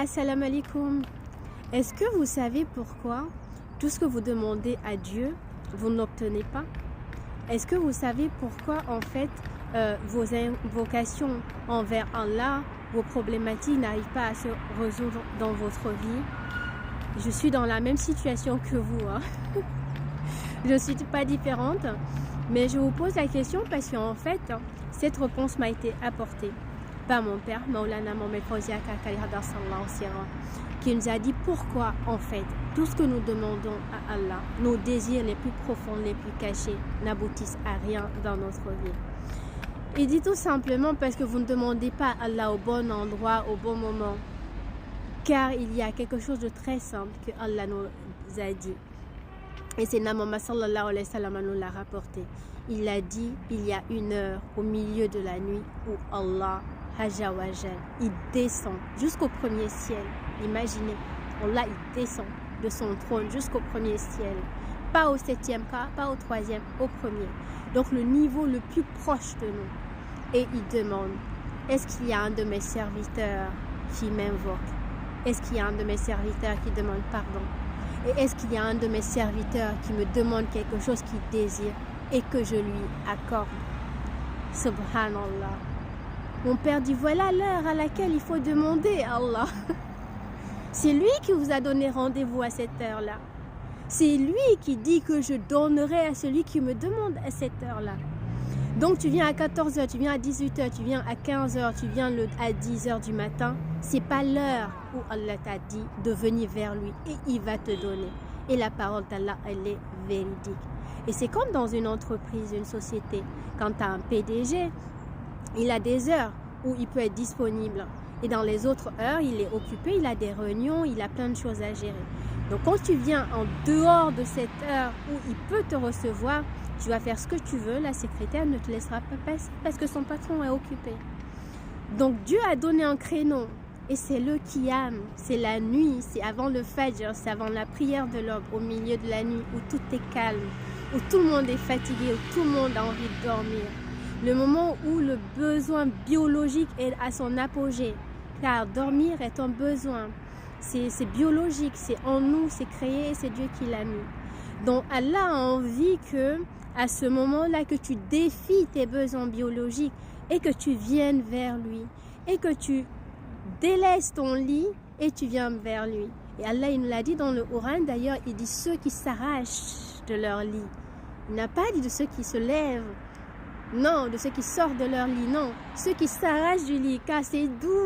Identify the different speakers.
Speaker 1: Assalamu alaikum. Est-ce que vous savez pourquoi tout ce que vous demandez à Dieu, vous n'obtenez pas? Est-ce que vous savez pourquoi en fait vos invocations envers Allah, vos problématiques n'arrivent pas à se résoudre dans votre vie? Je suis dans la même situation que vous. Je ne suis pas différente, mais je vous pose la question parce qu'en fait, cette réponse m'a été apportée par mon père, Maulana Mohamed Fawzi Akakali Hadar Sallallahu Sira, qui nous a dit pourquoi en fait tout ce que nous demandons à Allah, nos désirs les plus profonds, les plus cachés, n'aboutissent à rien dans notre vie. Il dit tout simplement parce que vous ne demandez pas à Allah au bon endroit, au bon moment. Car il y a quelque chose de très simple que Allah nous a dit. Et c'est Mohammed sallallahu alayhi wa sallam nous l'a rapporté. Il a dit, il y a une heure au milieu de la nuit où Allah, Haja wa Jal, il descend jusqu'au premier ciel. Imaginez, Allah il descend de son trône jusqu'au premier ciel. Pas au septième cas, pas au troisième, au premier. Donc le niveau le plus proche de nous. Et il demande, est-ce qu'il y a un de mes serviteurs qui m'invoque? Est-ce qu'il y a un de mes serviteurs qui demande pardon? Et est-ce qu'il y a un de mes serviteurs qui me demande quelque chose qu'il désire et que je lui accorde? Subhanallah. Mon père dit, voilà l'heure à laquelle il faut demander à Allah. C'est lui qui vous a donné rendez-vous à cette heure-là. C'est lui qui dit que je donnerai à celui qui me demande à cette heure-là. Donc tu viens à 14h, tu viens à 18h, tu viens à 15h, tu viens à 10h du matin. C'est pas l'heure où Allah t'a dit de venir vers lui et il va te donner. Et la parole d'Allah, elle est véridique. Et c'est comme dans une entreprise, une société. Quand tu as un PDG, il a des heures où il peut être disponible. Et dans les autres heures, il est occupé, il a des réunions, il a plein de choses à gérer. Donc quand tu viens en dehors de cette heure où il peut te recevoir, tu vas faire ce que tu veux, la secrétaire ne te laissera pas passer parce que son patron est occupé. Donc Dieu a donné un créneau et c'est le qiyam, c'est la nuit, c'est avant le fajr, c'est avant la prière de l'aube, au milieu de la nuit où tout est calme, où tout le monde est fatigué, où tout le monde a envie de dormir. Le moment où le besoin biologique est à son apogée, car dormir est un besoin. C'est biologique, c'est en nous, c'est créé, c'est Dieu qui l'a mis. Donc Allah a envie que, à ce moment-là, que tu défies tes besoins biologiques et que tu viennes vers lui. Et que tu délaisses ton lit et tu viens vers lui. Et Allah, il nous l'a dit dans le Coran, d'ailleurs, il dit ceux qui s'arrachent de leur lit. Il n'a pas dit de ceux qui se lèvent. Non, de ceux qui sortent de leur lit, non. Ceux qui s'arrachent du lit, car c'est doux.